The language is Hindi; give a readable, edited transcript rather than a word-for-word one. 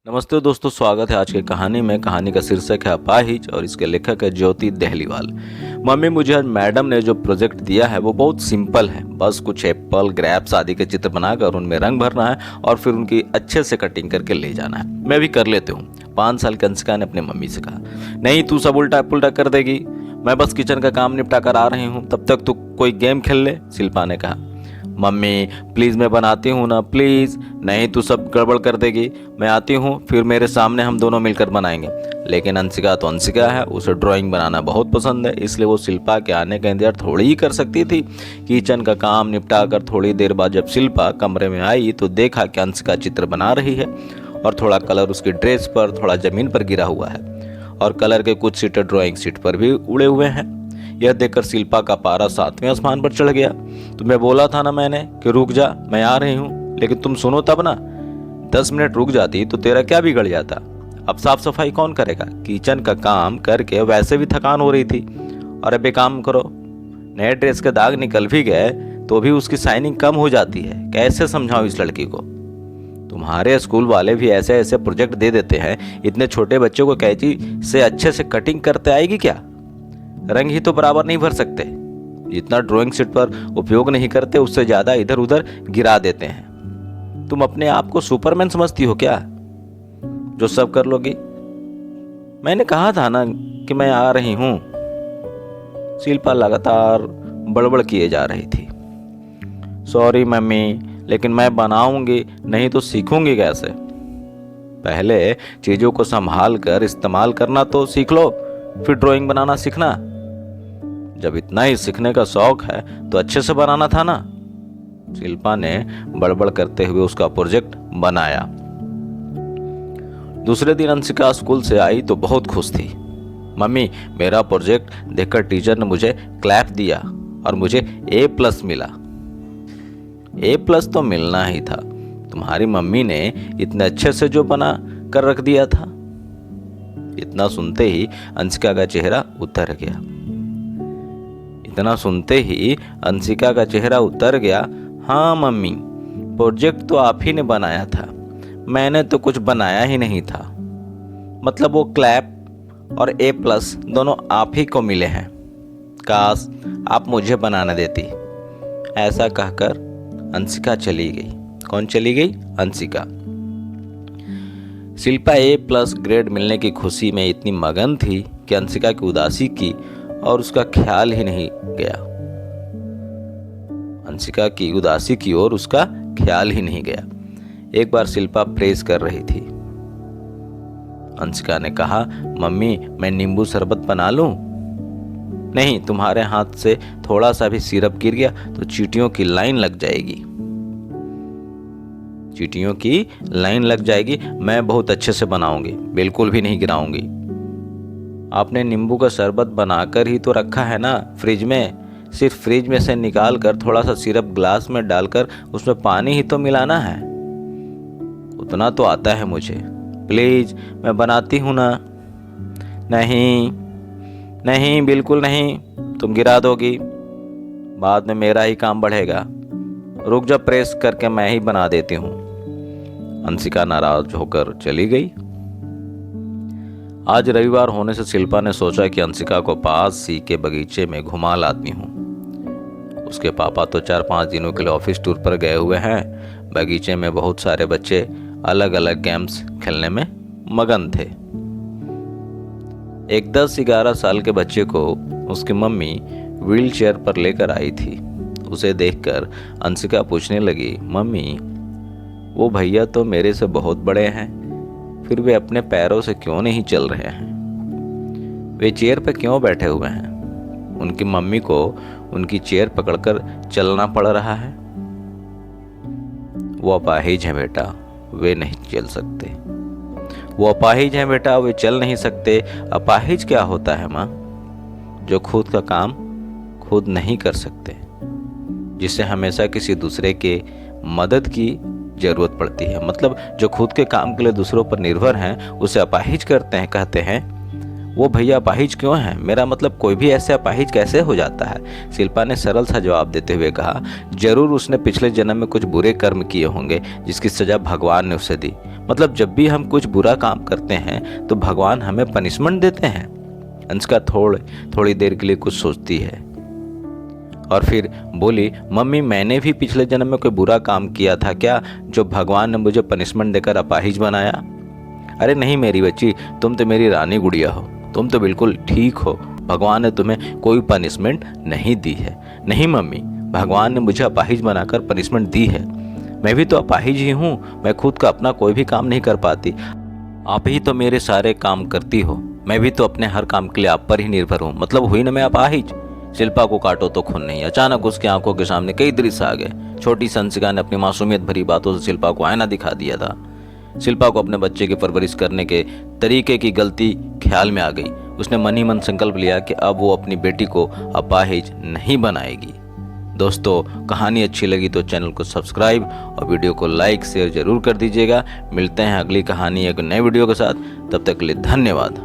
नमस्ते दोस्तों, स्वागत है आज की कहानी में। कहानी का शीर्षक है अपाहिज और इसके लेखक है ज्योति दहलीवाल। मम्मी, मुझे आज मैडम ने जो प्रोजेक्ट दिया है वो बहुत सिंपल है। बस कुछ एप्पल, ग्रेप्स आदि के चित्र बनाकर उनमें रंग भरना है और फिर उनकी अच्छे से कटिंग करके ले जाना है। मैं भी कर लेती हूँ, 5 साल की अंशिका ने अपनी मम्मी से कहा। नहीं, तू सब उल्टा पुल्टा कर देगी। मैं बस किचन का काम निपटा कर आ रही हूँ, तब तक तू कोई गेम खेल ले, शिल्पा ने कहा। मम्मी प्लीज़, मैं बनाती हूँ ना, प्लीज़। नहीं, तू सब गड़बड़ कर देगी। मैं आती हूँ, फिर मेरे सामने हम दोनों मिलकर बनाएंगे। लेकिन अंशिका तो अंशिका है, उसे ड्राइंग बनाना बहुत पसंद है, इसलिए वो शिल्पा के आने का इंतजार थोड़ी ही कर सकती थी। किचन का काम निपटा कर थोड़ी देर बाद जब शिल्पा कमरे में आई तो देखा कि अंशिका चित्र बना रही है और थोड़ा कलर उसकी ड्रेस पर, थोड़ा ज़मीन पर गिरा हुआ है और कलर के कुछ सीटे ड्राइंग शीट पर भी उड़े हुए हैं। यह देखकर शिल्पा का पारा 7वें आसमान पर चढ़ गया। तुम्हें बोला था ना मैंने कि रुक जा, मैं आ रही हूँ, लेकिन तुम सुनो तब ना। 10 मिनट रुक जाती तो तेरा क्या बिगड़ जाता। अब साफ सफाई कौन करेगा? किचन का काम करके वैसे भी थकान हो रही थी। और अब एक काम करो, नए ड्रेस के दाग निकल भी गए तो भी उसकी शाइनिंग कम हो जाती है। कैसे समझाऊं इस लड़की को? तुम्हारे स्कूल वाले भी ऐसे ऐसे प्रोजेक्ट दे देते हैं, इतने छोटे बच्चों को कैंची से अच्छे से कटिंग करते आएगी क्या? रंग ही तो बराबर नहीं भर सकते। जितना ड्राइंग शीट पर उपयोग नहीं करते उससे ज्यादा इधर उधर गिरा देते हैं। तुम अपने आप को सुपरमैन समझती हो क्या, जो सब कर लोगी? मैंने कहा था ना कि मैं आ रही हूं। शिल्पा लगातार बड़बड़ किए जा रही थी। सॉरी मम्मी, लेकिन मैं बनाऊंगी, नहीं तो सीखूंगी कैसे? पहले चीजों को संभाल कर इस्तेमाल करना तो सीख लो, फिर ड्राइंग बनाना सीखना। जब इतना ही सीखने का शौक है तो अच्छे से बनाना था ना। शिल्पा ने बड़बड़ करते हुए उसका प्रोजेक्ट बनाया। दूसरे दिन अंशिका स्कूल से आई तो बहुत खुश थी। मम्मी, मेरा प्रोजेक्ट देखकर टीचर ने मुझे क्लैप दिया और मुझे A+ मिला। A+ तो मिलना ही था, तुम्हारी मम्मी ने इतने अच्छे से जो बना कर रख दिया था। इतना सुनते ही अंशिका का चेहरा उतर गया। हाँ मम्मी, प्रोजेक्ट तो आप ही ने बनाया था, मैंने तो कुछ बनाया ही नहीं था। मतलब वो क्लैप और A+ दोनों आप ही को मिले हैं। काश आप मुझे बनाने देती। ऐसा कहकर अंशिका चली गई। कौन चली गई? अंशिका। शिल्पा A+ ग्रेड मिलने की खुशी में इतनी मगन थी कि अंशिका की उदासी की और उसका ख्याल ही नहीं गया। एक बार शिल्पा प्रेस कर रही थी। अंशिका ने कहा, मम्मी मैं नींबू शरबत बना लूं? नहीं, तुम्हारे हाथ से थोड़ा सा भी सिरप गिर गया तो चींटियों की लाइन लग जाएगी। मैं बहुत अच्छे से बनाऊंगी, बिल्कुल भी नहीं गिराऊंगी। आपने नींबू का शरबत बनाकर ही तो रखा है ना फ्रिज में। सिर्फ फ्रिज में से निकाल कर थोड़ा सा सिरप ग्लास में डालकर उसमें पानी ही तो मिलाना है। उतना तो आता है मुझे। प्लीज, मैं बनाती हूं ना। नहीं, बिल्कुल नहीं, तुम गिरा दोगी। बाद में मेरा ही काम बढ़ेगा। रुक जा, प्रेस करके मैं ही बना देती हूँ। अंशिका नाराज होकर चली गई। आज रविवार होने से शिल्पा ने सोचा कि अंशिका को पास ही के बगीचे में घुमा लाती हूँ। उसके पापा तो 4-5 दिनों के लिए ऑफिस टूर पर गए हुए हैं। बगीचे में बहुत सारे बच्चे अलग अलग गेम्स खेलने में मगन थे। एक 10-11 साल के बच्चे को उसकी मम्मी व्हील चेयर पर लेकर आई थी। उसे देखकर अंशिका पूछने लगी, मम्मी वो भैया तो मेरे से बहुत बड़े हैं, फिर वे अपने पैरों से क्यों नहीं चल रहे हैं? वे चेयर पर क्यों बैठे हुए हैं? उनकी मम्मी को उनकी चेयर पकड़कर चलना पड़ रहा है। वो अपाहिज हैं बेटा, वे नहीं चल सकते। वो अपाहिज हैं बेटा, वे चल नहीं सकते। अपाहिज क्या होता है माँ? जो खुद का काम खुद नहीं कर सकते, जिसे हमेशा किसी दूसरे के मदद की जरूरत पड़ती है। मतलब जो खुद के काम के लिए दूसरों पर निर्भर हैं उसे अपाहिज कहते हैं। वो भैया अपाहिज क्यों हैं? मेरा मतलब कोई भी ऐसे अपाहिज कैसे हो जाता है? शिल्पा ने सरल सा जवाब देते हुए कहा, जरूर उसने पिछले जन्म में कुछ बुरे कर्म किए होंगे जिसकी सजा भगवान ने उसे दी। मतलब जब भी हम कुछ बुरा काम करते हैं तो भगवान हमें पनिशमेंट देते हैं। अंशिका थोड़ी देर के लिए कुछ सोचती है और फिर बोली, मम्मी मैंने भी पिछले जन्म में कोई बुरा काम किया था क्या जो भगवान ने मुझे पनिशमेंट देकर अपाहिज बनाया? अरे नहीं मेरी बच्ची, तुम तो मेरी रानी गुड़िया हो, तुम तो बिल्कुल ठीक हो। भगवान ने तुम्हें कोई पनिशमेंट नहीं दी है। नहीं मम्मी, भगवान ने मुझे अपाहिज बनाकर पनिशमेंट दी है। मैं भी तो अपाहिज ही हूँ, मैं खुद का अपना कोई भी काम नहीं कर पाती। आप ही तो मेरे सारे काम करती हो, मैं भी तो अपने हर काम के लिए आप पर ही निर्भर हूँ। मतलब हुई ना मैं अपाहिज। शिल्पा को काटो तो खून नहीं। अचानक उसकी आंखों के सामने कई दृश्य आ गए। छोटी अंशिका ने अपनी मासूमियत भरी बातों से शिल्पा को आईना दिखा दिया था। शिल्पा को अपने बच्चे की परवरिश करने के तरीके की गलती ख्याल में आ गई। उसने मन ही मन संकल्प लिया कि अब वो अपनी बेटी को अपाहिज नहीं बनाएगी। दोस्तों, कहानी अच्छी लगी तो चैनल को सब्सक्राइब और वीडियो को लाइक शेयर जरूर कर दीजिएगा। मिलते हैं अगली कहानी एक नए वीडियो के साथ, तब तक के लिए धन्यवाद।